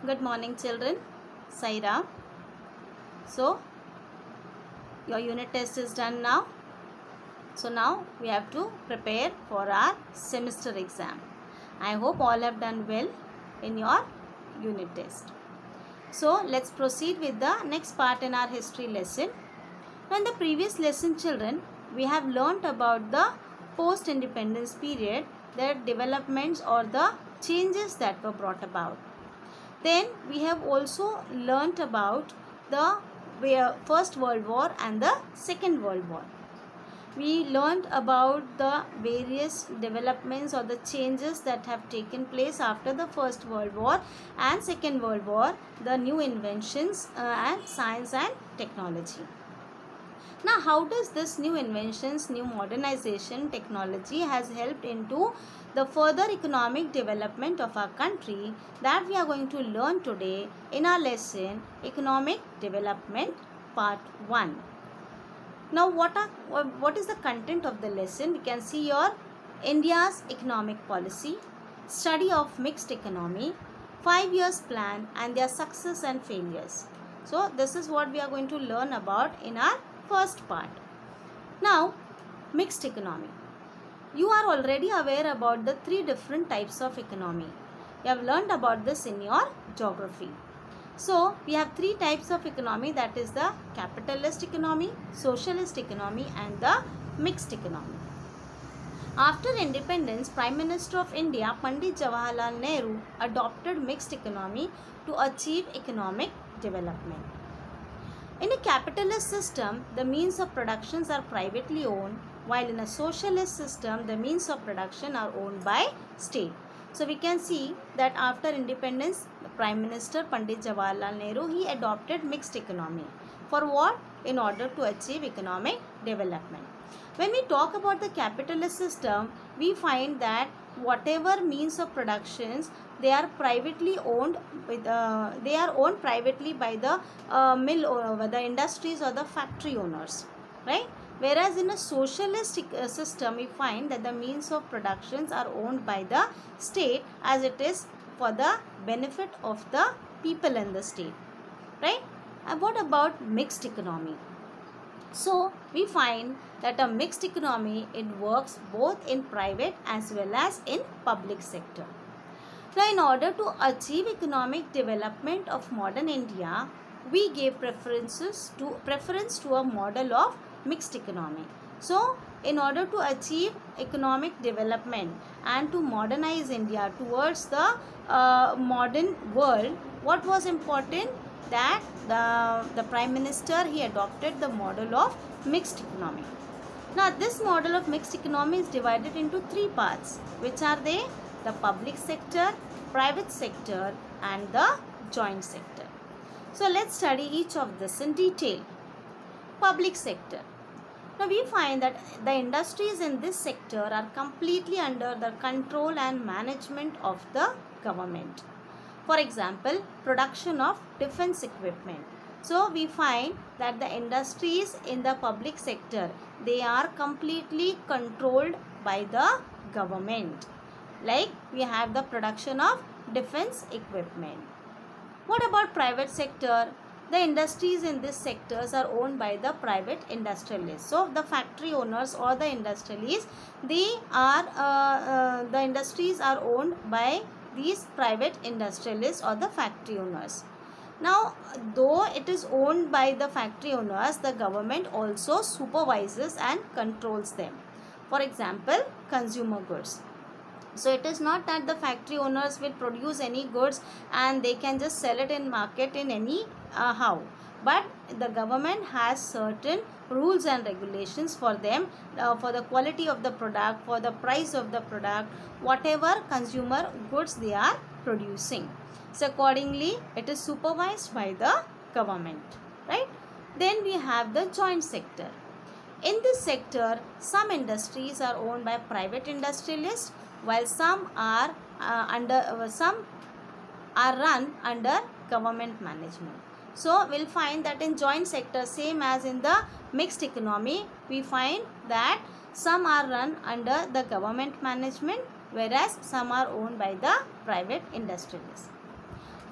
Good morning, children. Saira. So, your unit test is done now. So, now we have to prepare for our semester exam. I hope all have done well in your unit test. So, let's proceed with the next part in our history lesson. Now, in the previous lesson, children, we have learnt about the post-independence period, the developments or the changes that were brought about. Then we have also learnt about the First World War and the Second World War. We learnt about the various developments or the changes that have taken place after the First World War and Second World War, the new inventions and science and technology. Now, how does this new inventions, new modernization, technology has helped into the further economic development of our country, that we are going to learn today in our lesson Economic Development Part 1. Now, what is the content of the lesson? We can see your India's economic policy, study of mixed economy, 5 years plan and their success and failures. So, this is what we are going to learn about in our first part. Now, mixed economy. You are already aware about the three different types of economy. You have learned about this in your geography. So, we have three types of economy, that is the capitalist economy, socialist economy and the mixed economy. After independence, Prime Minister of India, Pandit Jawaharlal Nehru, adopted mixed economy to achieve economic development. In a capitalist system, the means of productions are privately owned, while in a socialist system, the means of production are owned by state. So, we can see that after independence, the Prime Minister Pandit Jawaharlal Nehru, he adopted mixed economy. For what? In order to achieve economic development. When we talk about the capitalist system, we find that whatever means of productions, they are privately owned with they are owned privately by the mill owner, the industries or the factory owners, right? Whereas in a socialist system, we find that the means of productions are owned by the state, as it is for the benefit of the people in the state, right? And what about mixed economy? So, we find that a mixed economy, it works both in private as well as in public sector. Now, in order to achieve economic development of modern India, we gave preference to a model of mixed economy. So, in order to achieve economic development and to modernize India towards the modern world, what was important? That the Prime Minister, he adopted the model of mixed economy. Now, this model of mixed economy is divided into three parts. Which are they? The public sector, private sector and the joint sector. So, let's study each of this in detail. Public sector. Now, we find that the industries in this sector are completely under the control and management of the government. For example, production of defense equipment. So, we find that the industries in the public sector, they are completely controlled by the government. Like, we have the production of defense equipment. What about private sector? The industries in these sectors are owned by the private industrialists. So, the factory owners or the industrialists, they are the industries are owned by these private industrialists or the factory owners. Now, though it is owned by the factory owners, the government also supervises and controls them. For example, consumer goods. So, it is not that the factory owners will produce any goods and they can just sell it in market in any how. But the government has certain rules and regulations for them, for the quality of the product, for the price of the product, whatever consumer goods they are producing. So, accordingly, it is supervised by the government, right? Then we have the joint sector. In this sector, some industries are owned by private industrialists, while some are run under government management. So, we will find that in joint sector, same as in the mixed economy, we find that some are run under the government management, whereas some are owned by the private industrialists.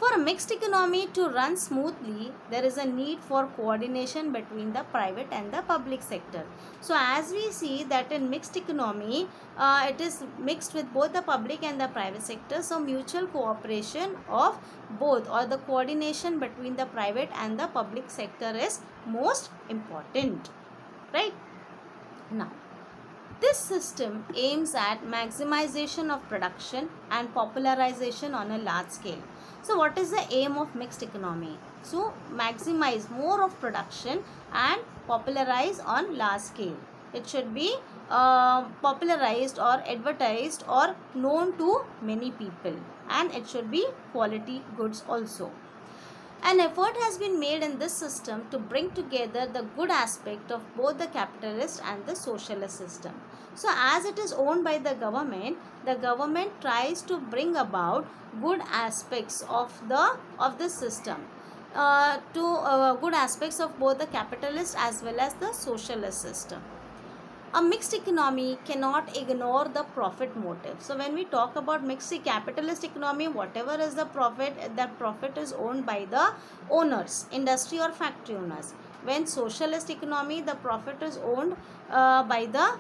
For for a mixed economy to run smoothly, there is a need for coordination between the private and the public sector. So as we see that in mixed economy, it is mixed with both the public and the private sector. So mutual cooperation of both, or the coordination between the private and the public sector, is most important, right? Now, this system aims at maximization of production and popularization on a large scale. So what is the aim of mixed economy? So maximize more of production and popularize on large scale. It should be popularized or advertised or known to many people, and it should be quality goods also. An effort has been made in this system to bring together the good aspect of both the capitalist and the socialist system. So as it is owned by the government tries to bring about good aspects of this system, good aspects of both the capitalist as well as the socialist system. A mixed economy cannot ignore the profit motive. So when we talk about mixed capitalist economy, whatever is the profit, that profit is owned by the owners, industry or factory owners. When socialist economy, the profit is owned by the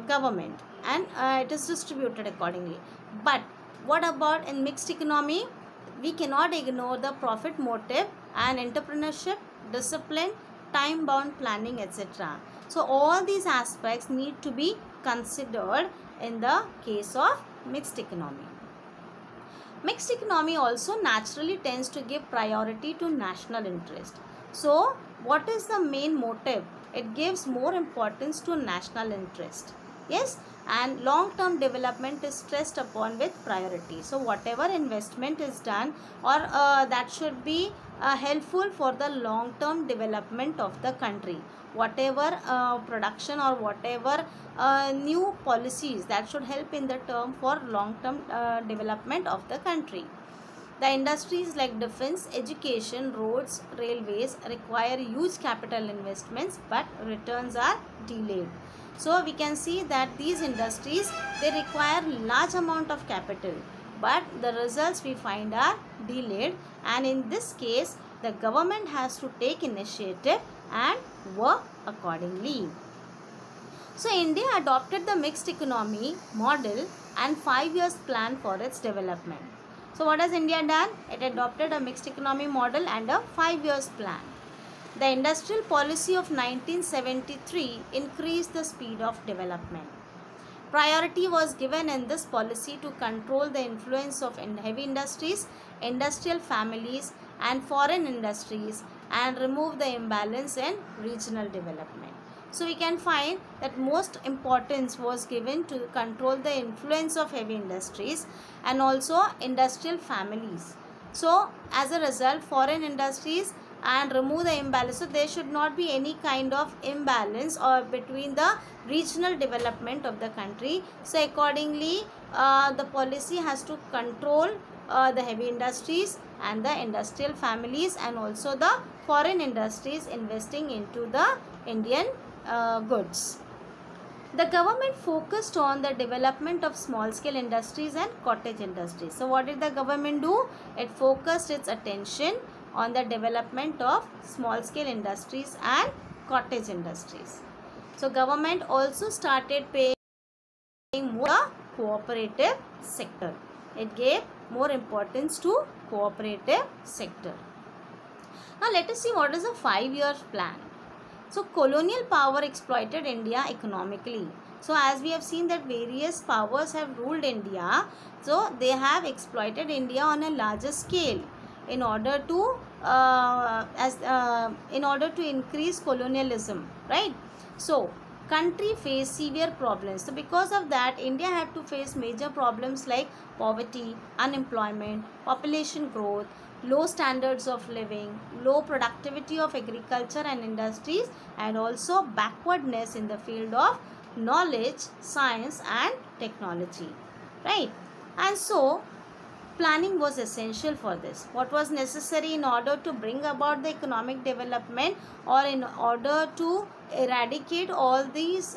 government, and it is distributed accordingly. But what about in mixed economy? We cannot ignore the profit motive and entrepreneurship, discipline, time-bound planning, etc. So all these aspects need to be considered in the case of mixed economy. Mixed economy also naturally tends to give priority to national interest. So what is the main motive? It gives more importance to national interest. Yes, and long-term development is stressed upon with priority. So whatever investment is done, or that should be helpful for the long-term development of the country. Whatever production or whatever new policies that should help in the term for long-term development of the country. The industries like defense, education, roads, railways require huge capital investments, but returns are delayed. So we can see that these industries, they require large amount of capital, but the results we find are delayed, and in this case the government has to take initiative and work accordingly. So India adopted the mixed economy model and 5 years plan for its development. So what has India done? It adopted a mixed economy model and a 5 years plan. The industrial policy of 1973 increased the speed of development. Priority was given in this policy to control the influence of heavy industries, industrial families and foreign industries, and remove the imbalance in regional development. So we can find that most importance was given to control the influence of heavy industries and also industrial families. So as a result, foreign industries and remove the imbalance. So there should not be any kind of imbalance or between the regional development of the country. So accordingly, the policy has to control the heavy industries and the industrial families and also the foreign industries investing into the Indian goods. The government focused on the development of small scale industries and cottage industries. So what did the government do? It focused its attention on the development of small scale industries and cottage industries. So government also started paying more the cooperative sector. It gave more importance to cooperative sector. Now let us see what is a 5-year plan. So colonial power exploited India economically. So as we have seen that various powers have ruled India, so they have exploited India on a larger scale in order to increase colonialism, right? So country faced severe problems. So because of that, India had to face major problems like poverty, unemployment, population growth, low standards of living, low productivity of agriculture and industries, and also backwardness in the field of knowledge, science and technology, right? And so planning was essential for this. What was necessary in order to bring about the economic development, or in order to eradicate all these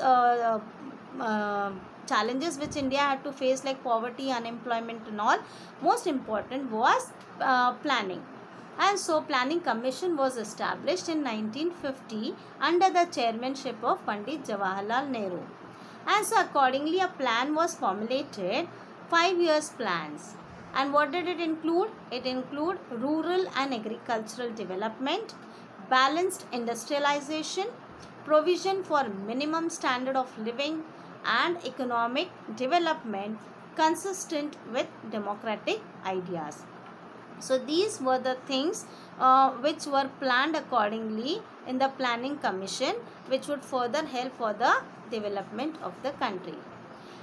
challenges which India had to face, like poverty, unemployment and all, most important was planning. And so Planning Commission was established in 1950 under the chairmanship of Pandit Jawaharlal Nehru. And so accordingly a plan was formulated, 5 years plans. And what did it include? It included rural and agricultural development, balanced industrialization, provision for minimum standard of living, and economic development consistent with democratic ideas. So these were the things which were planned accordingly in the Planning Commission, which would further help for the development of the country.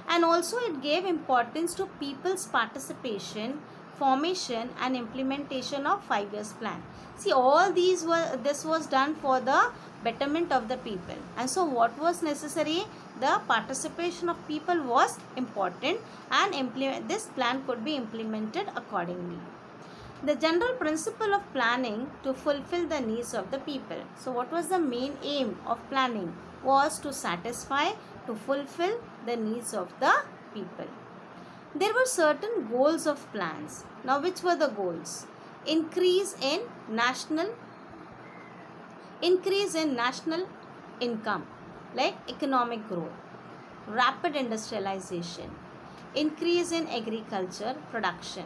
And also it gave importance to people's participation, formation and implementation of 5 years plan. See, all this was done for the betterment of the people. And so what was necessary? The participation of people was important, and this plan could be implemented accordingly. The general principle of planning to fulfill the needs of the people. So what was the main aim of planning? Was to satisfy, to fulfill the needs of the people. There were certain goals of plans. Now which were the goals? Increase in national income, like economic growth, rapid industrialization, increase in agriculture production,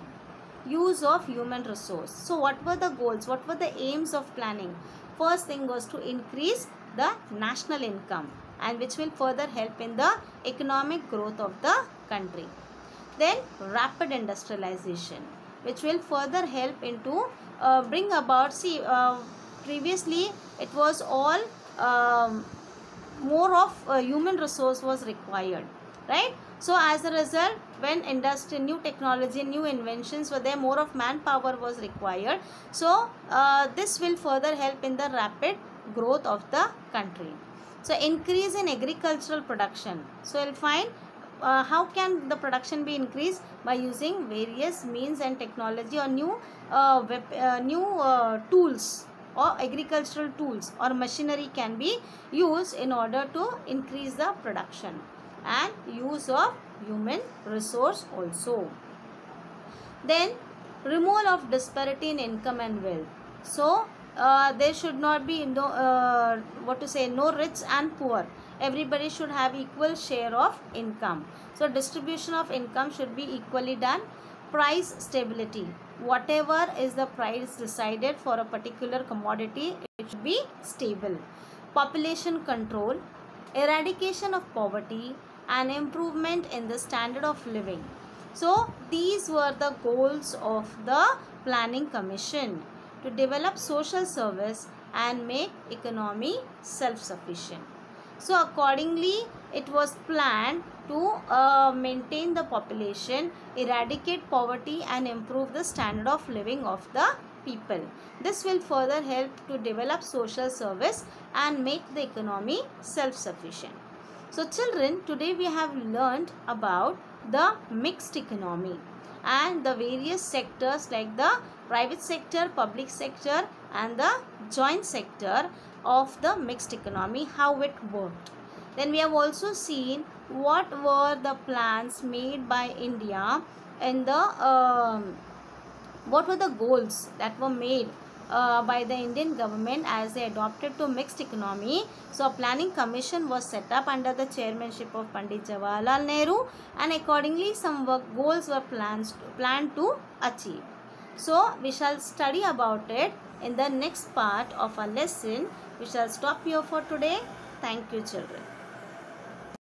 use of human resource. So what were the goals? What were the aims of planning? First thing was to increase the national income, and which will further help in the economic growth of the country. Then rapid industrialization, which will further help into bring about, previously it was all more of human resource was required, right? So as a result, when industry, new technology, new inventions were there, more of manpower was required. So this will further help in the rapid growth of the country. So increase in agricultural production. So you'll find how can the production be increased? By using various means and technology, or new tools, or agricultural tools or machinery can be used in order to increase the production, and use of human resource also. Then removal of disparity in income and wealth. So there should not be no rich and poor. Everybody should have equal share of income. So distribution of income should be equally done. Price stability. Whatever is the price decided for a particular commodity, it should be stable. Population control, eradication of poverty, and improvement in the standard of living. So these were the goals of the Planning Commission, to develop social service and make economy self-sufficient. So accordingly, it was planned to maintain the population, eradicate poverty and improve the standard of living of the people. This will further help to develop social service and make the economy self-sufficient. So children, today we have learned about the mixed economy and the various sectors like the private sector, public sector and the joint sector of the mixed economy, how it worked. Then we have also seen what were the plans made by India and the what were the goals that were made by the Indian government as they adopted to mixed economy. So a Planning Commission was set up under the chairmanship of Pandit Jawaharlal Nehru, and accordingly some goals were planned to achieve. So we shall study about it in the next part of our lesson. We shall stop here for today. Thank you, children.